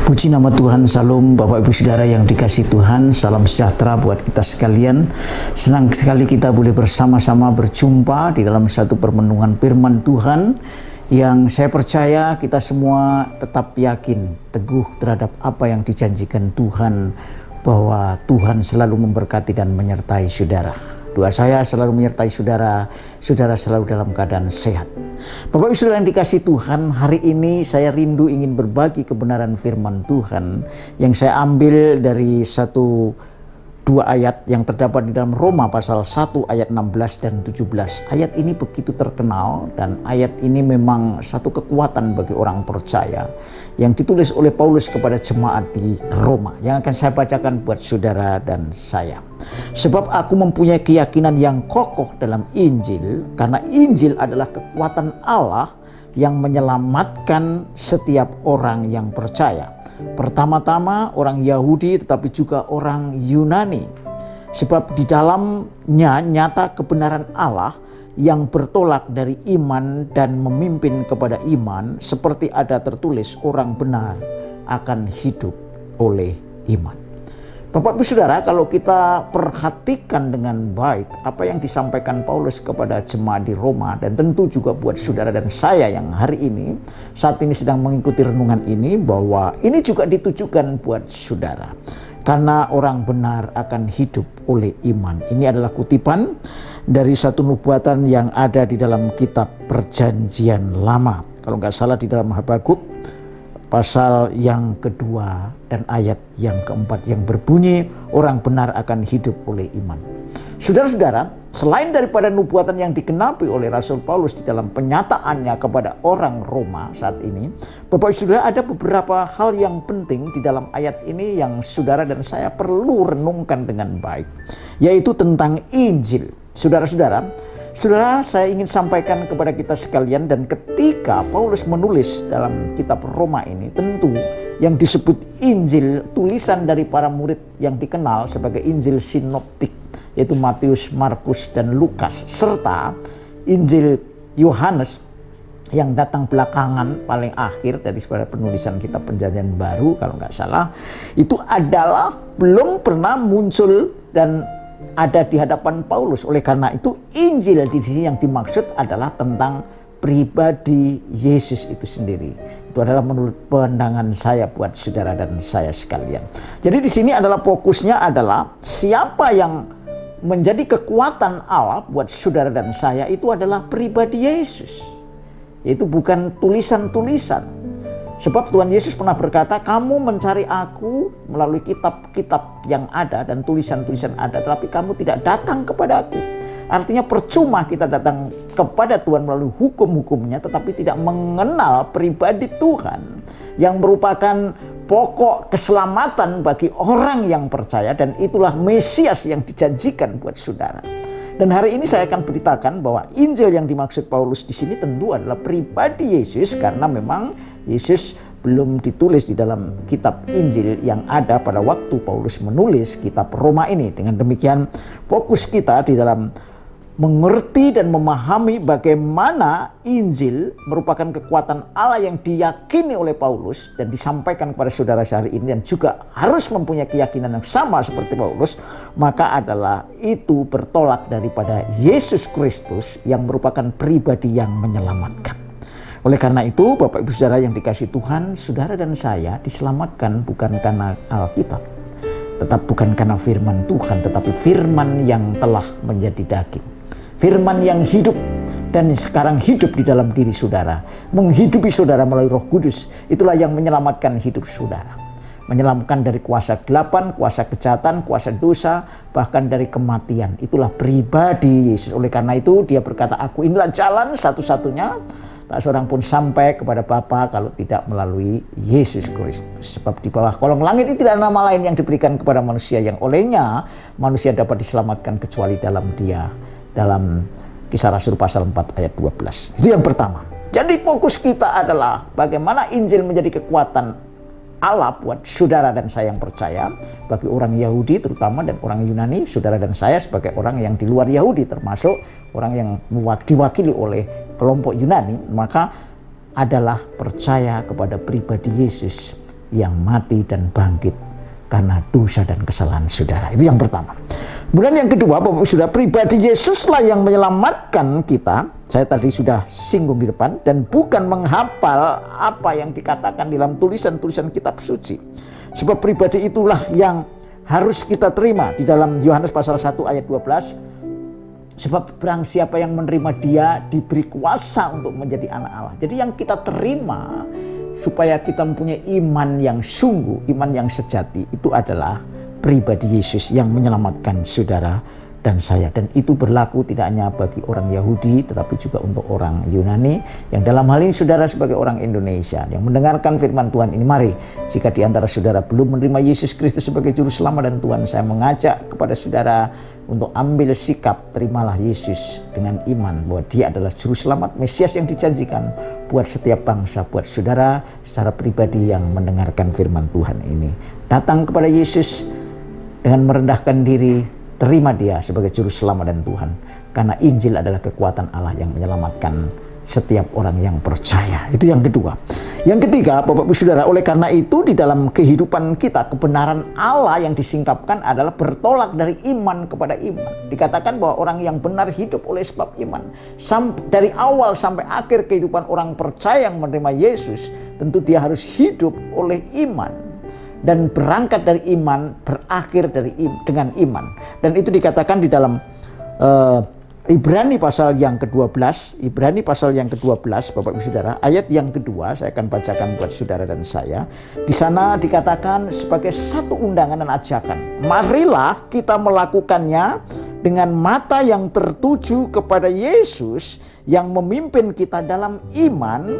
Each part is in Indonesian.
Puji nama Tuhan, salam Bapak Ibu Saudara yang dikasih Tuhan, salam sejahtera buat kita sekalian. Senang sekali kita boleh bersama-sama berjumpa di dalam satu permenungan firman Tuhan yang saya percaya kita semua tetap yakin, teguh terhadap apa yang dijanjikan Tuhan, bahwa Tuhan selalu memberkati dan menyertai saudara. Doa saya selalu menyertai saudara, saudara selalu dalam keadaan sehat. Bapak Ibu Saudara yang dikasih Tuhan, hari ini saya rindu ingin berbagi kebenaran firman Tuhan yang saya ambil dari dua ayat yang terdapat di dalam Roma pasal 1 ayat 16 dan 17. Ayat ini begitu terkenal dan ayat ini memang satu kekuatan bagi orang percaya yang ditulis oleh Paulus kepada jemaat di Roma, yang akan saya bacakan buat saudara dan saya. Sebab aku mempunyai keyakinan yang kokoh dalam Injil, karena Injil adalah kekuatan Allah yang menyelamatkan setiap orang yang percaya. Pertama-tama orang Yahudi tetapi juga orang Yunani. Sebab di dalamnya nyata kebenaran Allah yang bertolak dari iman dan memimpin kepada iman, seperti ada tertulis, orang benar akan hidup oleh iman. Bapak Ibu Saudara, kalau kita perhatikan dengan baik apa yang disampaikan Paulus kepada jemaat di Roma, dan tentu juga buat saudara dan saya yang hari ini saat ini sedang mengikuti renungan ini, bahwa ini juga ditujukan buat saudara. Karena orang benar akan hidup oleh iman. Ini adalah kutipan dari satu nubuatan yang ada di dalam kitab Perjanjian Lama. Kalau nggak salah di dalam Habakuk pasal yang kedua dan ayat yang keempat yang berbunyi, orang benar akan hidup oleh iman. Saudara-saudara, selain daripada nubuatan yang digenapi oleh Rasul Paulus di dalam penyataannya kepada orang Roma saat ini, Bapak Ibu Saudara, ada beberapa hal yang penting di dalam ayat ini yang saudara dan saya perlu renungkan dengan baik, yaitu tentang Injil. Saudara-saudara, saya ingin sampaikan kepada kita sekalian, dan ketika Paulus menulis dalam kitab Roma ini, tentu yang disebut Injil, tulisan dari para murid yang dikenal sebagai Injil sinoptik, yaitu Matius, Markus, dan Lukas, serta Injil Yohanes yang datang belakangan paling akhir dari sebuah penulisan kitab Perjanjian Baru kalau nggak salah, itu adalah belum pernah muncul dan ada di hadapan Paulus. Oleh karena itu Injil di sini yang dimaksud adalah tentang pribadi Yesus itu sendiri. Itu adalah menurut pandangan saya buat saudara dan saya sekalian. Jadi di sini adalah fokusnya adalah siapa yang menjadi kekuatan Allah buat saudara dan saya, itu adalah pribadi Yesus. Itu bukan tulisan-tulisan. Sebab Tuhan Yesus pernah berkata, kamu mencari aku melalui kitab-kitab yang ada dan tulisan-tulisan ada, tetapi kamu tidak datang kepada aku. Artinya percuma kita datang kepada Tuhan melalui hukum-hukumnya, tetapi tidak mengenal pribadi Tuhan yang merupakan pokok keselamatan bagi orang yang percaya, dan itulah Mesias yang dijanjikan buat saudara. Dan hari ini saya akan beritakan bahwa Injil yang dimaksud Paulus di sini tentu adalah pribadi Yesus, karena memang Yesus belum ditulis di dalam kitab Injil yang ada pada waktu Paulus menulis kitab Roma ini. Dengan demikian fokus kita di dalam mengerti dan memahami bagaimana Injil merupakan kekuatan Allah yang diyakini oleh Paulus dan disampaikan kepada saudara hari ini, dan juga harus mempunyai keyakinan yang sama seperti Paulus, maka adalah itu bertolak daripada Yesus Kristus yang merupakan pribadi yang menyelamatkan. Oleh karena itu Bapak Ibu Saudara yang dikasih Tuhan, saudara dan saya diselamatkan bukan karena Alkitab, tetap bukan karena firman Tuhan, tetapi firman yang telah menjadi daging. Firman yang hidup dan sekarang hidup di dalam diri saudara, menghidupi saudara melalui Roh Kudus. Itulah yang menyelamatkan hidup saudara, menyelamatkan dari kuasa kegelapan, kuasa kejahatan, kuasa dosa, bahkan dari kematian. Itulah pribadi Yesus. Oleh karena itu dia berkata, aku inilah jalan satu-satunya, tak seorang pun sampai kepada Bapa kalau tidak melalui Yesus Kristus. Sebab di bawah kolong langit ini tidak ada nama lain yang diberikan kepada manusia yang olehnya manusia dapat diselamatkan kecuali dalam Dia. Dalam Kisah Rasul pasal 4 ayat 12. Itu yang pertama. Jadi fokus kita adalah bagaimana Injil menjadi kekuatan Allah buat saudara dan saya yang percaya, bagi orang Yahudi terutama dan orang Yunani, saudara dan saya sebagai orang yang di luar Yahudi, termasuk orang yang diwakili oleh kelompok Yunani, maka adalah percaya kepada pribadi Yesus yang mati dan bangkit karena dosa dan kesalahan saudara. Itu yang pertama. Kemudian yang kedua, Bapak Ibu Saudara, pribadi Yesuslah yang menyelamatkan kita. Saya tadi sudah singgung di depan, dan bukan menghafal apa yang dikatakan dalam tulisan-tulisan kitab suci. Sebab pribadi itulah yang harus kita terima di dalam Yohanes pasal 1 ayat 12. Sebab barang siapa yang menerima Dia diberi kuasa untuk menjadi anak Allah. Jadi yang kita terima supaya kita mempunyai iman yang sungguh, iman yang sejati, itu adalah pribadi Yesus yang menyelamatkan saudara dan saya. Dan itu berlaku tidak hanya bagi orang Yahudi, tetapi juga untuk orang Yunani, yang dalam hal ini saudara sebagai orang Indonesia yang mendengarkan firman Tuhan ini. Mari, jika di antara saudara belum menerima Yesus Kristus sebagai juru selamat dan Tuhan, saya mengajak kepada saudara untuk ambil sikap, terimalah Yesus dengan iman bahwa Dia adalah juru selamat, Mesias yang dijanjikan buat setiap bangsa, buat saudara secara pribadi yang mendengarkan firman Tuhan ini. Datang kepada Yesus dengan merendahkan diri, terima Dia sebagai juru selamat dan Tuhan. Karena Injil adalah kekuatan Allah yang menyelamatkan setiap orang yang percaya. Itu yang kedua. Yang ketiga, Bapak Ibu Saudara, oleh karena itu di dalam kehidupan kita, kebenaran Allah yang disingkapkan adalah bertolak dari iman kepada iman. Dikatakan bahwa orang yang benar hidup oleh sebab iman. Dari awal sampai akhir kehidupan orang percaya yang menerima Yesus, tentu dia harus hidup oleh iman. Dan berangkat dari iman, berakhir dengan iman. Dan itu dikatakan di dalam Ibrani pasal yang ke-12, Ibrani pasal yang ke-12, Bapak Ibu Saudara, ayat yang kedua, saya akan bacakan buat saudara dan saya. Di sana dikatakan sebagai satu undangan dan ajakan, marilah kita melakukannya dengan mata yang tertuju kepada Yesus yang memimpin kita dalam iman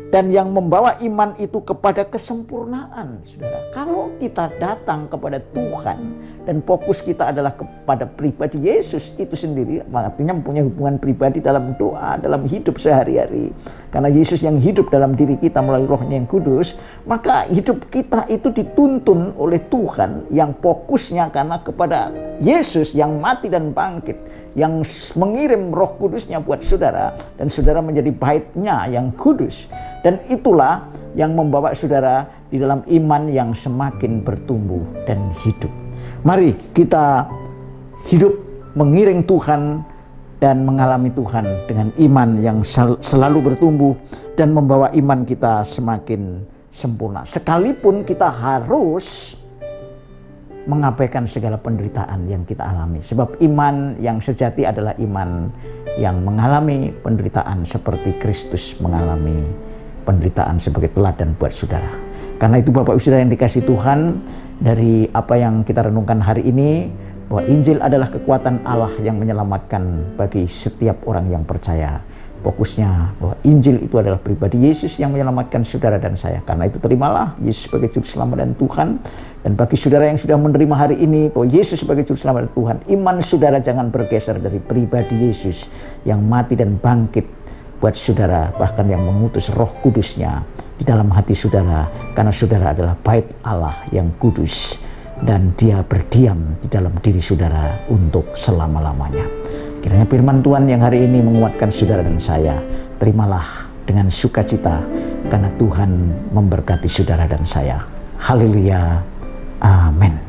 dan yang membawa iman itu kepada kesempurnaan. Saudara, kalau kita datang kepada Tuhan dan fokus kita adalah kepada pribadi Yesus itu sendiri, artinya mempunyai hubungan pribadi dalam doa, dalam hidup sehari-hari. Karena Yesus yang hidup dalam diri kita melalui Roh-Nya yang kudus, maka hidup kita itu dituntun oleh Tuhan yang fokusnya karena kepada Yesus yang mati dan bangkit, yang mengirim Roh Kudusnya buat saudara, dan saudara menjadi bait-Nya yang kudus. Dan itulah yang membawa saudara di dalam iman yang semakin bertumbuh dan hidup. Mari kita hidup mengiring Tuhan dan mengalami Tuhan dengan iman yang selalu bertumbuh dan membawa iman kita semakin sempurna. Sekalipun kita harus mengabaikan segala penderitaan yang kita alami. Sebab iman yang sejati adalah iman yang mengalami penderitaan seperti Kristus mengalami penderitaan sebagai teladan buat saudara. Karena itu Bapak Ibu Saudara yang dikasih Tuhan, dari apa yang kita renungkan hari ini, bahwa Injil adalah kekuatan Allah yang menyelamatkan bagi setiap orang yang percaya. Fokusnya bahwa Injil itu adalah pribadi Yesus yang menyelamatkan saudara dan saya. Karena itu terimalah Yesus sebagai juru selamat dan Tuhan. Dan bagi saudara yang sudah menerima hari ini bahwa Yesus sebagai juru selamat dan Tuhan, iman saudara jangan bergeser dari pribadi Yesus yang mati dan bangkit buat saudara, bahkan yang mengutus Roh Kudusnya di dalam hati saudara, karena saudara adalah bait Allah yang kudus dan Dia berdiam di dalam diri saudara untuk selama-lamanya. Kiranya firman Tuhan yang hari ini menguatkan saudara dan saya. Terimalah dengan sukacita karena Tuhan memberkati saudara dan saya. Haleluya. Amin.